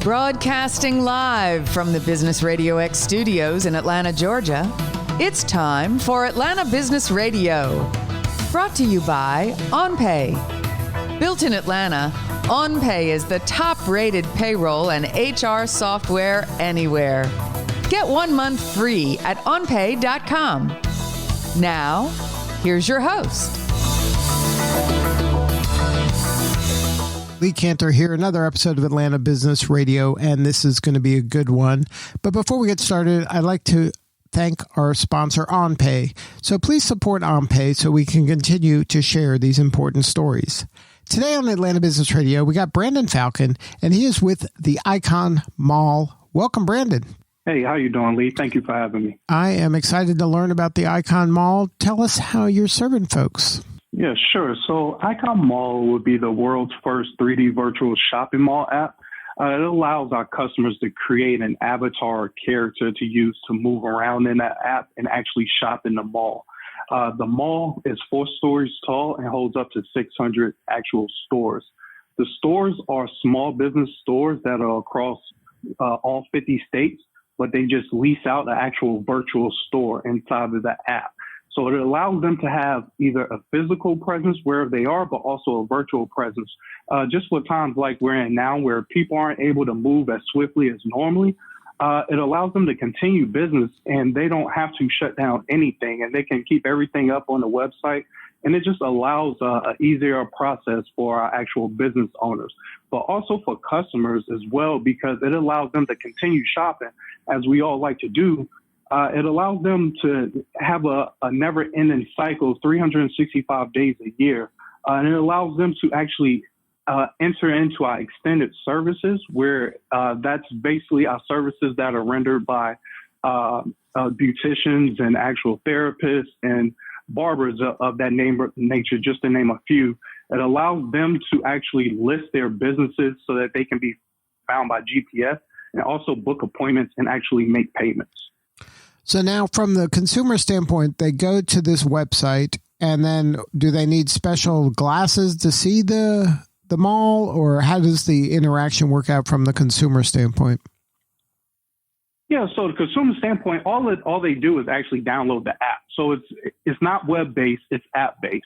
Broadcasting live from the Business RadioX studios in Atlanta, Georgia, it's time for Atlanta Business Radio. Brought to you by OnPay. Built in Atlanta, OnPay is the top-rated payroll and HR software anywhere. Get 1 month free at onpay.com. Now, here's your host. Lee Cantor here, another episode of Atlanta Business Radio, and this is going to be a good one. But before we get started, I'd like to thank our sponsor, OnPay. So please support OnPay so we can continue to share these important stories. Today on Atlanta Business Radio, we got Brandon Faulcon, and he is with the iKon Mall. Welcome, Brandon. Hey, how you doing, Lee? Thank you for having me. I am excited to learn about the iKon Mall. Tell us how you're serving folks. Yeah, sure. So iKon Mall would be the world's first 3D virtual shopping mall app. It allows our customers to create an avatar or character to use to move around in that app and actually shop in the mall. The mall is 4 stories tall and holds up to 600 actual stores. The stores are small business stores that are across all 50 states, but they just lease out the actual virtual store inside of the app. So it allows them to have either a physical presence wherever they are, but also a virtual presence. Just for times like we're in now where people aren't able to move as swiftly as normally, it allows them to continue business and they don't have to shut down anything and they can keep everything up on the website. And it just allows an easier process for our actual business owners, but also for customers as well, because it allows them to continue shopping as we all like to do. It allows them to have a never-ending cycle, 365 days a year. And it allows them to actually enter into our extended services, where that's basically our services that are rendered by beauticians and actual therapists and barbers of that nature, just to name a few. It allows them to actually list their businesses so that they can be found by GPS and also book appointments and actually make payments. So now from the consumer standpoint, they go to this website and then do they need special glasses to see the mall, or how does the interaction work out from the consumer standpoint? Yeah, so the consumer standpoint, all they do is actually download the app. So it's not web-based, it's app-based.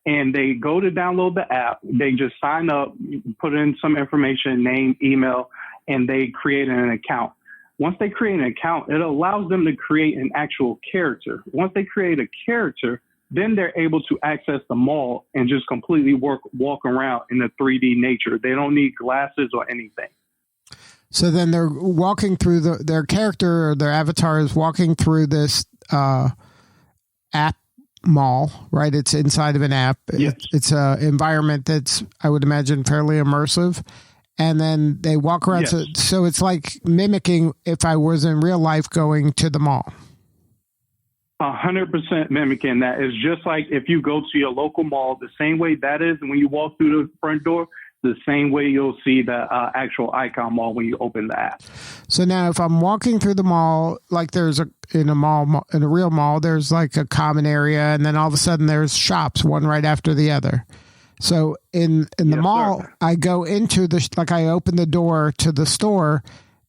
And they go to download the app, they just sign up, put in some information, name, email, and they create an account. Once they create an account, it allows them to create an actual character. Once they create a character, then they're able to access the mall and just completely walk around in a 3D nature. They don't need glasses or anything. So then they're walking through their character, or their avatar is walking through this app mall, right? It's inside of an app. Yes. It's an environment that's, I would imagine, fairly immersive. And then they walk around. Yes. So it's like mimicking if I was in real life going to the mall. 100% mimicking that. Is just like if you go to your local mall, the same way that is when you walk through the front door, the same way you'll see the actual iKon Mall when you open the app. So now if I'm walking through the mall, like in a real mall, there's like a common area, and then all of a sudden there's shops, one right after the other. So in the mall, sir, I go into I open the door to the store.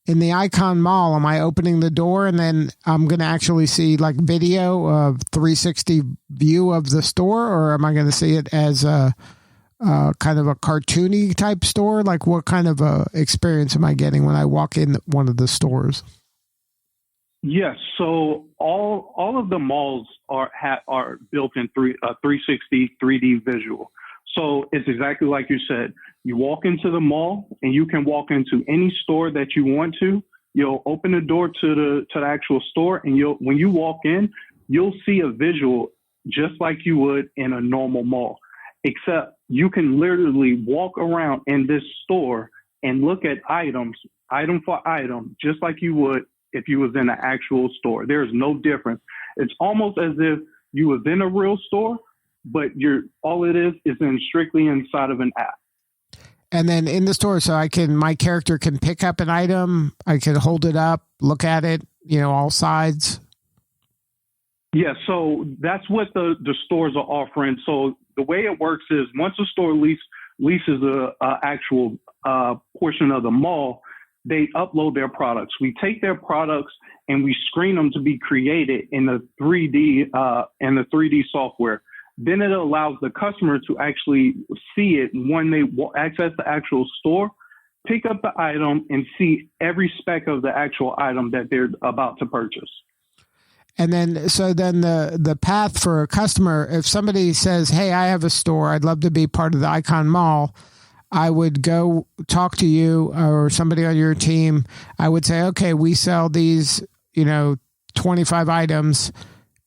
In the iKon Mall, am I opening the door and then I'm going to actually see like video of 360 view of the store, or am I going to see it as a kind of a cartoony type store? Like what kind of experience am I getting when I walk in one of the stores? Yes. So all of the malls are built in 360 3D visual. So it's exactly like you said. You walk into the mall and you can walk into any store that you want to. You'll open the door to the actual store, and when you walk in, you'll see a visual just like you would in a normal mall, except you can literally walk around in this store and look at items, item for item, just like you would if you was in an actual store. There's no difference. It's almost as if you was in a real store, but all it is strictly inside of an app. And then in the store, so my character can pick up an item, I can hold it up, look at it, all sides. Yeah, so that's what the stores are offering. So the way it works is once a store leases a actual portion of the mall, they upload their products. We take their products and we screen them to be created in the 3D software. Then it allows the customer to actually see it when they access the actual store, pick up the item, and see every spec of the actual item that they're about to purchase. And then, so then the path for a customer, if somebody says, hey, I have a store, I'd love to be part of the iKon Mall, I would go talk to you or somebody on your team. I would say, okay, we sell these, 25 items,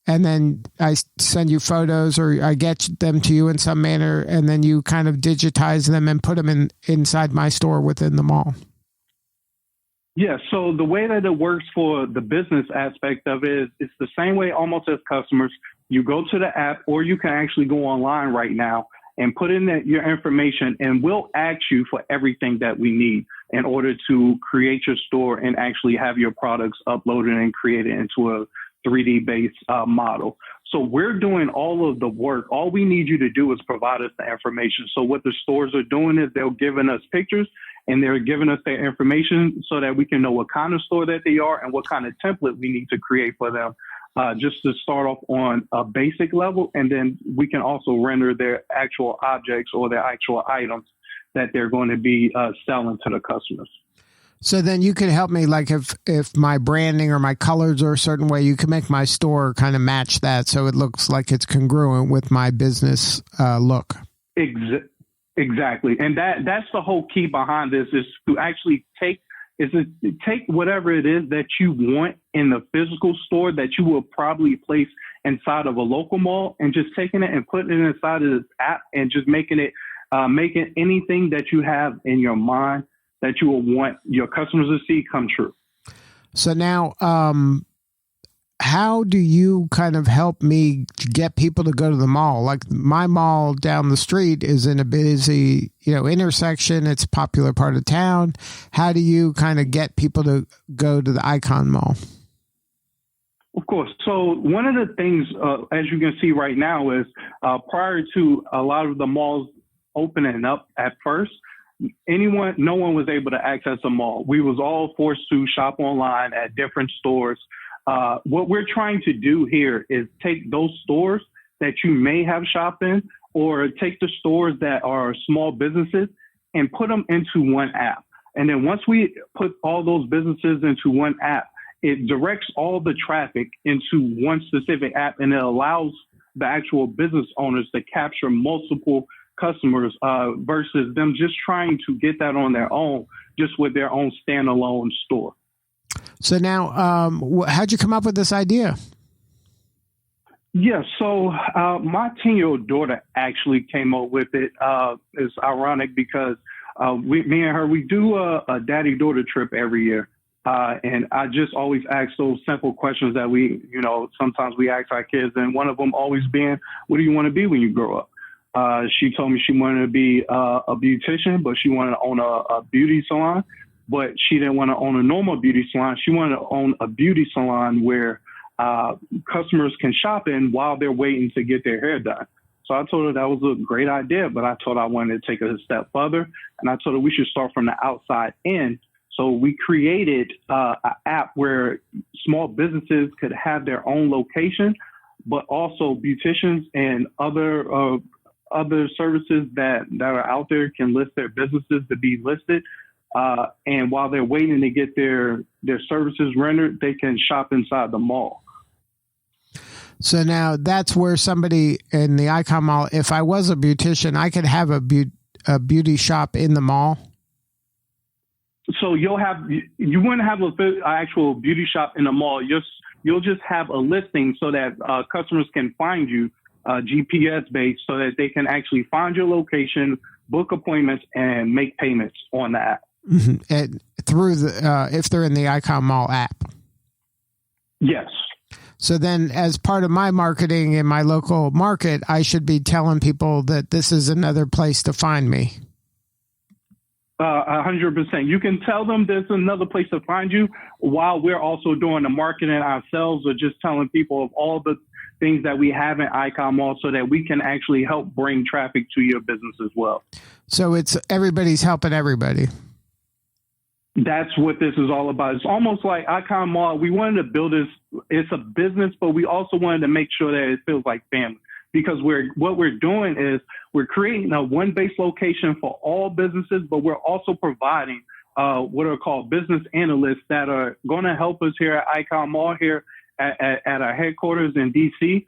and then I send you photos or I get them to you in some manner, and then you kind of digitize them and put them inside my store within the mall. Yeah, so the way that it works for the business aspect of it is it's the same way almost as customers. You go to the app, or you can actually go online right now and put in your information, and we'll ask you for everything that we need in order to create your store and actually have your products uploaded and created into a 3D based model. So we're doing all of the work. All we need you to do is provide us the information. So what the stores are doing is they're giving us pictures, and they're giving us their information so that we can know what kind of store that they are and what kind of template we need to create for them, just to start off on a basic level. And then we can also render their actual objects or their actual items that they're going to be selling to the customers. So then you could help me, like if my branding or my colors are a certain way, you can make my store kind of match that so it looks like it's congruent with my business look. Exactly. And that's the whole key behind this, is to actually take whatever it is that you want in the physical store that you will probably place inside of a local mall, and just taking it and putting it inside of this app and just making anything that you have in your mind that you will want your customers to see come true. So now, how do you kind of help me get people to go to the mall? Like my mall down the street is in a busy, intersection. It's a popular part of town. How do you kind of get people to go to the iKon Mall? Of course. So one of the things, as you can see right now, is prior to a lot of the malls opening up at first, no one was able to access a mall. We was all forced to shop online at different stores. What we're trying to do here is take those stores that you may have shopped in, or take the stores that are small businesses and put them into one app. And then once we put all those businesses into one app, it directs all the traffic into one specific app, and it allows the actual business owners to capture multiple customers versus them just trying to get that on their own, just with their own standalone store. So now, how'd you come up with this idea? Yeah, so my 10-year-old daughter actually came up with it. It's ironic because me and her, we do a daddy-daughter trip every year. And I just always ask those simple questions that sometimes we ask our kids. And one of them always being, what do you want to be when you grow up? She told me she wanted to be a beautician, but she wanted to own a beauty salon. But she didn't want to own a normal beauty salon. She wanted to own a beauty salon where customers can shop in while they're waiting to get their hair done. So I told her that was a great idea, but I told her I wanted to take it a step further. And I told her we should start from the outside in. So we created an app where small businesses could have their own location, but also beauticians and other services that are out there can list their businesses to be listed. And while they're waiting to get their services rendered, they can shop inside the mall. So now that's where somebody in the iKon Mall, if I was a beautician, I could have a beauty shop in the mall. So you wouldn't have an actual beauty shop in the mall. You'll just have a listing so that customers can find you GPS based, so that they can actually find your location, book appointments, and make payments on the app. Mm-hmm. And through if they're in the iKon Mall app. Yes. So then, as part of my marketing in my local market, I should be telling people that this is another place to find me. 100%. You can tell them there's another place to find you while we're also doing the marketing ourselves, or just telling people of all the things that we have in iKon Mall so that we can actually help bring traffic to your business as well. So it's everybody's helping everybody. That's what this is all about. It's almost like iKon Mall. We wanted to build this. It's a business, but we also wanted to make sure that it feels like family, because what we're doing is we're creating a one base location for all businesses, but we're also providing what are called business analysts that are going to help us here at iKon Mall here at our headquarters in DC.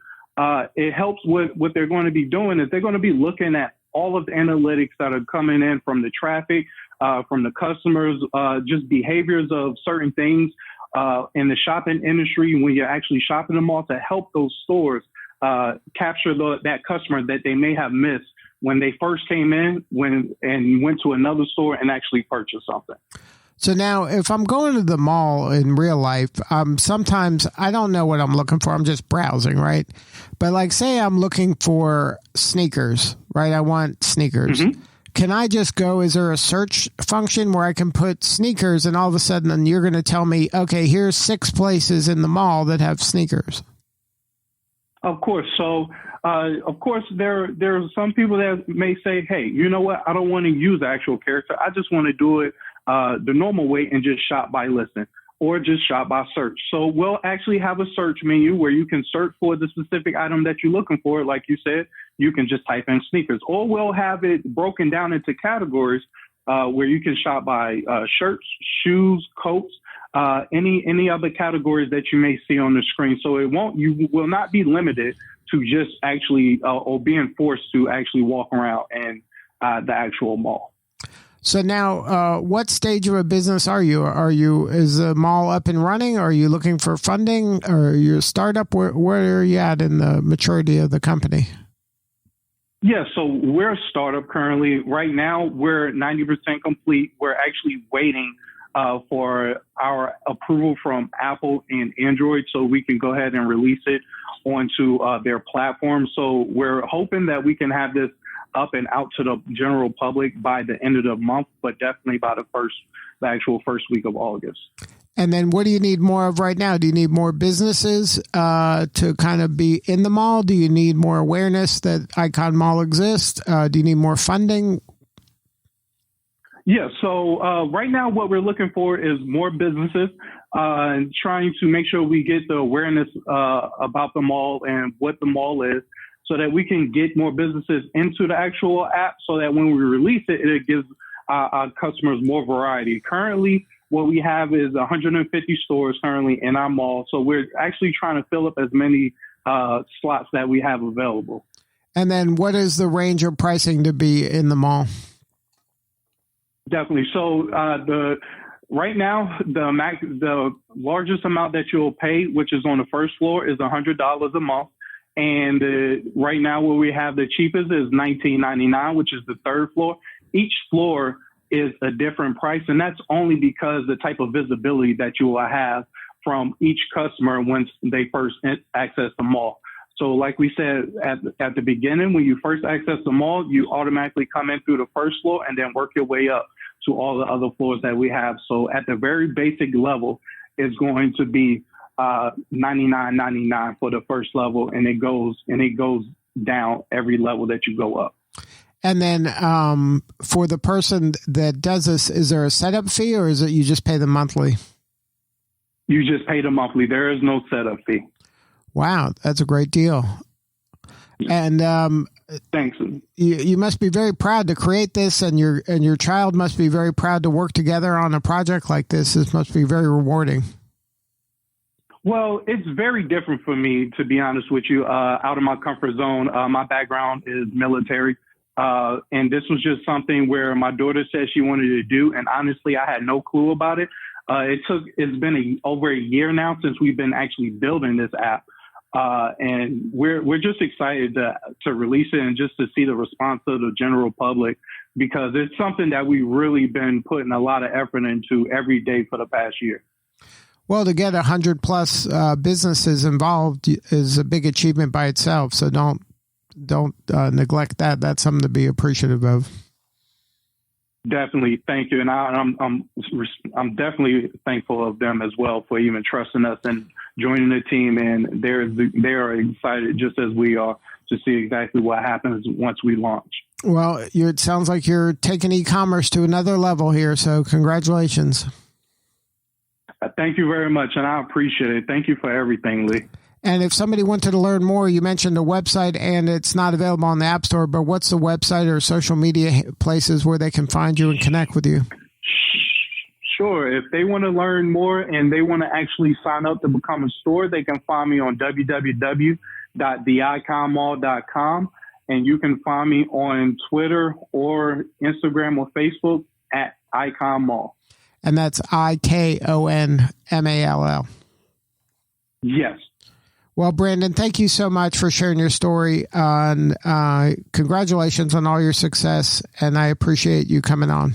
It helps with what they're going to be doing is they're going to be looking at all of the analytics that are coming in from the traffic, from the customers, just behaviors of certain things in the shopping industry when you're actually shopping them all, to help those stores capture that customer that they may have missed when they first came in and went to another store and actually purchased something. So now if I'm going to the mall in real life, sometimes I don't know what I'm looking for. I'm just browsing, right? But like, say I'm looking for sneakers, right? I want sneakers. Mm-hmm. Can I just go, is there a search function where I can put sneakers and all of a sudden then you're going to tell me, okay, here's 6 places in the mall that have sneakers? Of course. So, of course, there are some people that may say, hey, you know what? I don't want to use the actual character. I just want to do it the normal way and just shop by listing or just shop by search. So we'll actually have a search menu where you can search for the specific item that you're looking for. Like you said, you can just type in sneakers, or we'll have it broken down into categories where you can shop by shirts, shoes, coats, any other categories that you may see on the screen. So you will not be limited to just actually or being forced to actually walk around in the actual mall. So now, what stage of a business are you? Is the mall up and running? Are you looking for funding? Or are you a startup? Where are you at in the maturity of the company? Yeah, so we're a startup currently. Right now, we're 90% complete. We're actually waiting for our approval from Apple and Android so we can go ahead and release it onto their platform. So we're hoping that we can have this up and out to the general public by the end of the month, but definitely by the actual first week of August. And then what do you need more of right now? Do you need more businesses to kind of be in the mall? Do you need more awareness that iKon Mall exists? Do you need more funding? Yeah, so right now what we're looking for is more businesses and trying to make sure we get the awareness about the mall and what the mall is, so that we can get more businesses into the actual app, so that when we release it, it gives our customers more variety. Currently, what we have is 150 stores currently in our mall. So we're actually trying to fill up as many slots that we have available. And then what is the range of pricing to be in the mall? Definitely. So right now, the largest amount that you'll pay, which is on the first floor, is $100 a month. And right now, where we have the cheapest is $19.99, which is the third floor. Each floor is a different price, and that's only because the type of visibility that you will have from each customer once they first access the mall. So like we said at the beginning, when you first access the mall, you automatically come in through the first floor and then work your way up to all the other floors that we have. So at the very basic level, it's going to be $99.99 for the first level, and it goes down every level that you go up. And then for the person that does this, is there a setup fee, or is it you just pay them monthly? You just pay them monthly. There is no setup fee. Wow, that's a great deal. And thanks. You must be very proud to create this, and your child must be very proud to work together on a project like this. This must be very rewarding. Well, it's very different for me, to be honest with you, out of my comfort zone. My background is military, and this was just something where my daughter said she wanted to do, and honestly, I had no clue about it. It's been over a year now since we've been actually building this app, and we're just excited to release it and just to see the response of the general public, because it's something that we've really been putting a lot of effort into every day for the past year. Well, to get 100+ businesses involved is a big achievement by itself. So don't neglect that. That's something to be appreciative of. Definitely, thank you, and I'm definitely thankful of them as well for even trusting us and joining the team. And they are excited just as we are to see exactly what happens once we launch. Well, it sounds like you're taking e-commerce to another level here, so congratulations. Thank you very much, and I appreciate it. Thank you for everything, Lee. And if somebody wanted to learn more, you mentioned a website, and it's not available on the App Store, but what's the website or social media places where they can find you and connect with you? Sure. If they want to learn more and they want to actually sign up to become a store, they can find me on www.theikonmall.com. And you can find me on Twitter or Instagram or Facebook at iKon Mall. And that's IKONMALL. Yes. Well, Brandon, thank you so much for sharing your story. Congratulations on all your success, and I appreciate you coming on.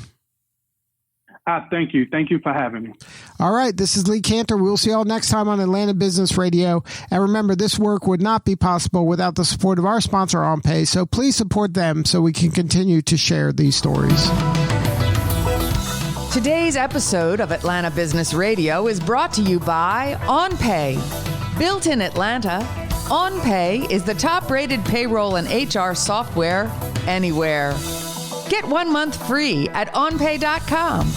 Thank you. Thank you for having me. All right. This is Lee Cantor. We'll see you all next time on Atlanta Business Radio. And remember, this work would not be possible without the support of our sponsor, OnPay. So please support them so we can continue to share these stories. Today's episode of Atlanta Business Radio is brought to you by OnPay. Built in Atlanta, OnPay is the top-rated payroll and HR software anywhere. Get 1 month free at onpay.com.